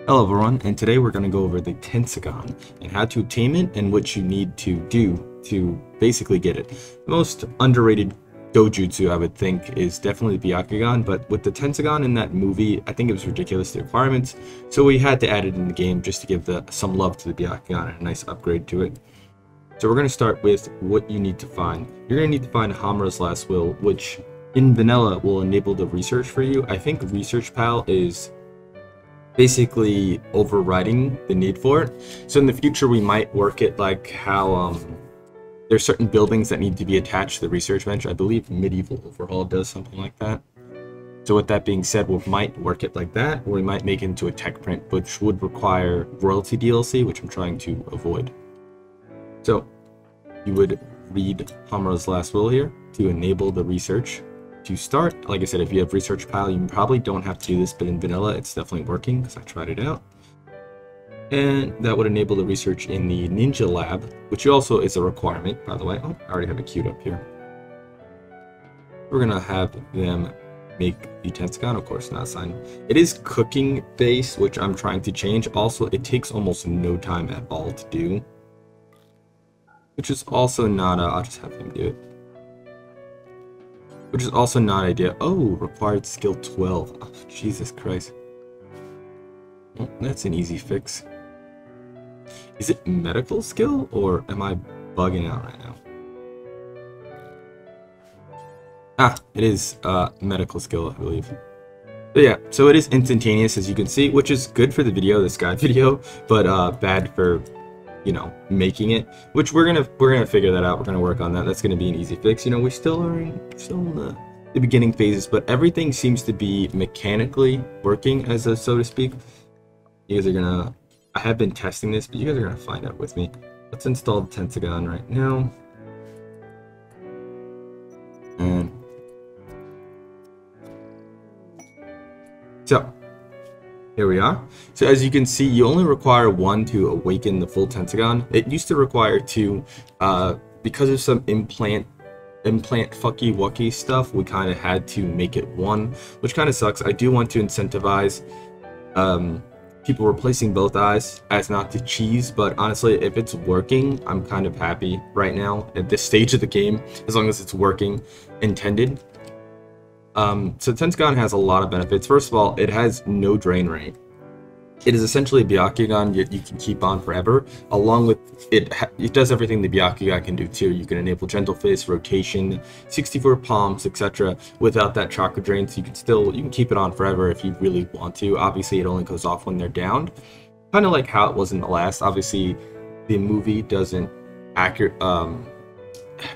Hello everyone, and today we're going to go over the Tenseigan and how to obtain it and what you need to do to basically get it. The most underrated dojutsu, I would think, is definitely the Byakugan, but with the Tenseigan in that movie, I think it was ridiculous, the requirements, so we had to add it in the game just to give some love to the Byakugan and a nice upgrade to it. So we're going to start with what you need to find. You're going to need to find Hamura's Last Will, which in vanilla will enable the research for you. I think Research Pal is basically overriding the need for it. So in the future we might work it like how there's certain buildings that need to be attached to the research bench. I believe Medieval Overhaul does something like that. So with that being said, we might work it like that, or we might make it into a tech print, which would require royalty DLC, which I'm trying to avoid. So you would read Hamura's Last Will here to enable the research. To start, like I said, if you have Research Pal, you probably don't have to do this, but in vanilla it's definitely working because I tried it out. And that would enable the research in the Ninja Lab, which also is a requirement, by the way. Oh, I already have it queued up here. We're gonna have them make the Tenseigan, of course, not assigned. It is cooking based, which I'm trying to change. Also, it takes almost no time at all to do, which is also not I'll just have him do it. Which is also not ideal. Oh, required skill 12. Oh, Jesus Christ. Well, that's an easy fix. Is it medical skill, or am I bugging out right now? Ah, it is medical skill, I believe. So yeah, so it is instantaneous, as you can see, which is good for the video, this guide video, but bad for, you know, making it, which we're gonna figure that out. We're gonna work on that. That's gonna be an easy fix. You know, we still are in the beginning phases, but everything seems to be mechanically working, as so to speak. You guys are gonna, I have been testing this, but you guys are gonna find out with me. Let's install the Tenseigan right now. And so here we are. So as you can see, you only require one to awaken the full Tenseigan. It used to require two, because of some implant fucky wucky stuff, we kind of had to make it one, which kind of sucks. I do want to incentivize people replacing both eyes as not to cheese, but honestly, if it's working, I'm kind of happy right now at this stage of the game, as long as it's working intended. So Tenseigan has a lot of benefits. First of all, it has no drain rate. It is essentially a Byakugan you can keep on forever. Along with it, it does everything the Byakugan can do too. You can enable Gentle Fist, Rotation, 64 palms, etc. without that chakra drain. So you can keep it on forever if you really want to. Obviously, it only goes off when they're downed. Kind of like how it was in the last. Obviously, the movie doesn't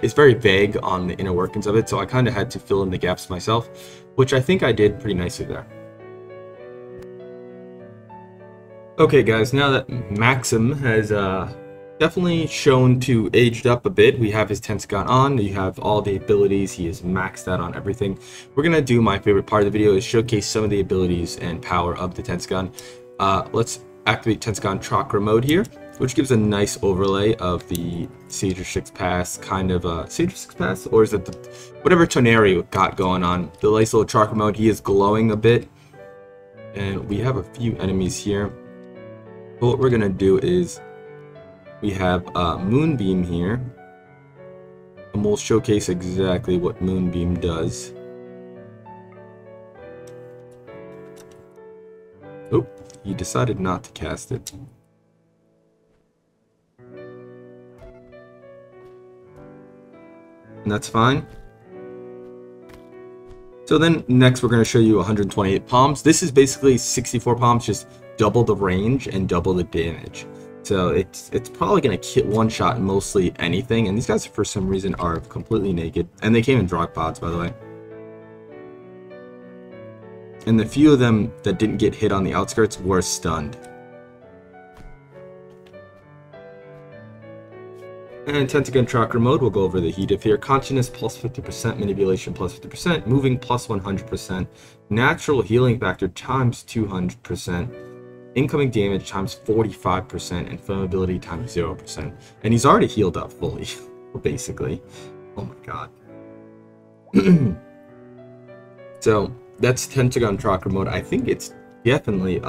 it's very vague on the inner workings of it, so I kind of had to fill in the gaps myself, which I think I did pretty nicely there. Okay guys, now that Maxim has definitely shown to aged up a bit, we have his Tenseigan on, you have all the abilities, he is maxed out on everything. We're going to do my favorite part of the video, is showcase some of the abilities and power of the Tenseigan. Let's activate Tenseigan Chakra mode here, which gives a nice overlay of the Sage of Six Paths, kind of Sage of Six Paths, or is it whatever Toneri got going on. The nice little Chakra mode, he is glowing a bit, and we have a few enemies here. But what we're gonna do is we have Moonbeam here, and we'll showcase exactly what Moonbeam does. Oh, he decided not to cast it. And that's fine. So then next we're going to show you 128 palms. This is basically 64 palms, just double the range and double the damage. So it's probably going to one shot mostly anything. And these guys for some reason are completely naked, and they came in drop pods, by the way. And the few of them that didn't get hit on the outskirts were stunned. And Tenseigan Chakra mode, we'll go over the heat of here. Consciousness plus 50%, manipulation plus 50%, moving plus 100%, natural healing factor times 200%, incoming damage times 45%, and flammability times 0%. And he's already healed up fully, basically. Oh my god. So that's Tenseigan Chakra mode. I think it's definitely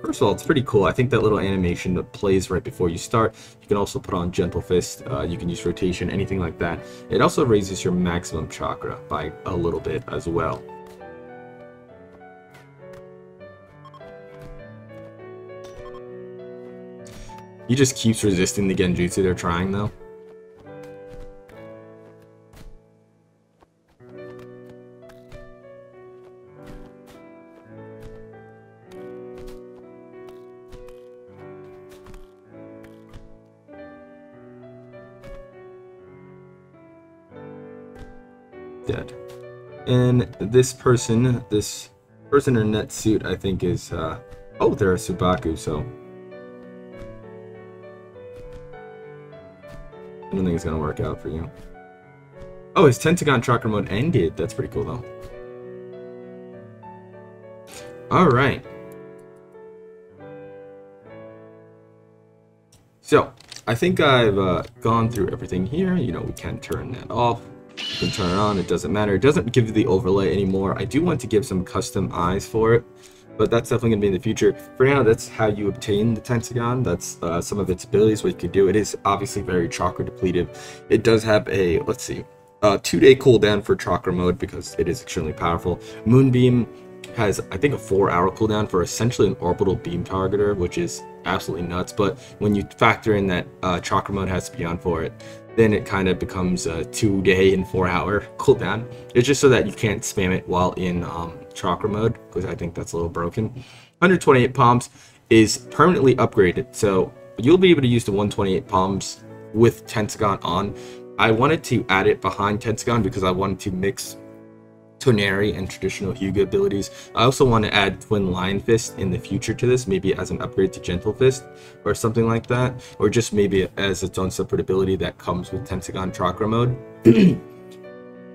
First of all, it's pretty cool. I think that little animation that plays right before you start. You can also put on Gentle Fist. You can use rotation, anything like that. It also raises your maximum chakra by a little bit as well. He just keeps resisting the genjutsu they're trying, though. Dead. And this person in a net suit, I think is, oh, they're a Subaku, so I don't think it's gonna work out for you. Oh, his Tenseigan chakra mode ended. That's pretty cool, though. Alright. So, I think I've gone through everything here. You know, we can turn that off. You can turn it on. It doesn't matter. It doesn't give you the overlay anymore. I do want to give some custom eyes for it, but that's definitely going to be in the future. For now, that's how you obtain the Tenseigan. That's some of its abilities, what you can do. It is obviously very chakra depletive. It does have a, let's see, 2-day cooldown for chakra mode because it is extremely powerful. Moonbeam has, I think, a 4-hour cooldown for essentially an orbital beam targeter, which is absolutely nuts. But when you factor in that chakra mode has to be on for it, then it kind of becomes a 2-day and 4-hour cooldown. It's just so that you can't spam it while in chakra mode, because I think that's a little broken. 128 palms is permanently upgraded, so you'll be able to use the 128 palms with Tenseigan on. I wanted to add it behind Tenseigan because I wanted to mix Toneri and traditional Hyuga abilities. I also want to add Twin Lion Fist in the future to this, maybe as an upgrade to Gentle Fist or something like that, or just maybe as its own separate ability that comes with Tenseigan chakra mode.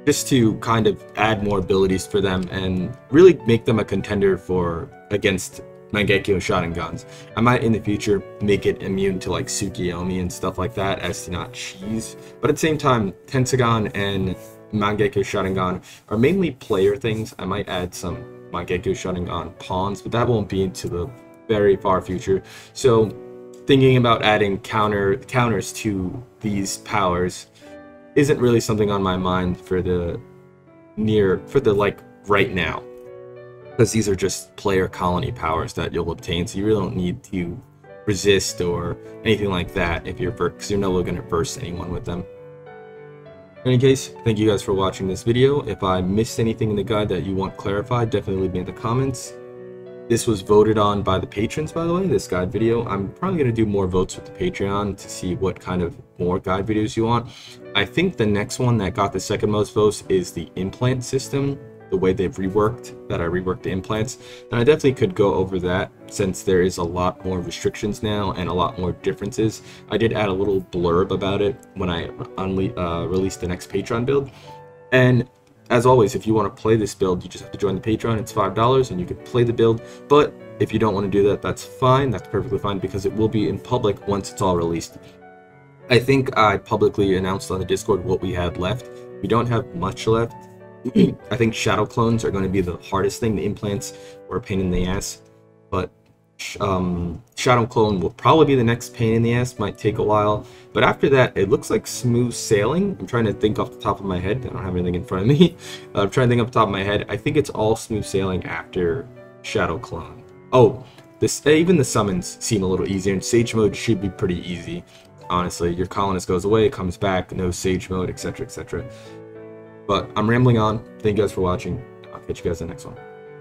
Just to kind of add more abilities for them and really make them a contender for against Mangekyo Sharingans. I might in the future make it immune to like Tsukiyomi and stuff like that as to not cheese, but at the same time Tenseigan and Mangekyo Sharingan are mainly player things. I might add some Mangekyo Sharingan pawns, but that won't be into the very far future. So thinking about adding counters to these powers isn't really something on my mind for the like right now, because these are just player colony powers that you'll obtain, so you really don't need to resist or anything like that if you're, because you're never going to burst anyone with them. In any case, thank you guys for watching this video. If I missed anything in the guide that you want clarified, definitely leave me in the comments. This was voted on by the patrons, by the way, this guide video. I'm probably going to do more votes with the Patreon to see what kind of more guide videos you want. I think the next one that got the second most votes is the implant system, the way they've reworked, that I reworked the implants. And I definitely could go over that since there is a lot more restrictions now and a lot more differences. I did add a little blurb about it when I released the next Patreon build. And as always, if you want to play this build, you just have to join the Patreon. It's $5 and you can play the build. But if you don't want to do that, that's fine. That's perfectly fine because it will be in public once it's all released. I think I publicly announced on the Discord what we had left. We don't have much left. I think shadow clones are going to be the hardest thing. The implants were a pain in the ass, but shadow clone will probably be the next pain in the ass. Might take a while, but after that it looks like smooth sailing. I'm trying to think off the top of my head. I don't have anything in front of me. I'm trying to think off the top of my head. I think it's all smooth sailing after shadow clone. Oh, even the summons seem a little easier, and sage mode should be pretty easy. Honestly, your colonist goes away, comes back, no sage mode, etc, etc. But I'm rambling on. Thank you guys for watching. I'll catch you guys in the next one.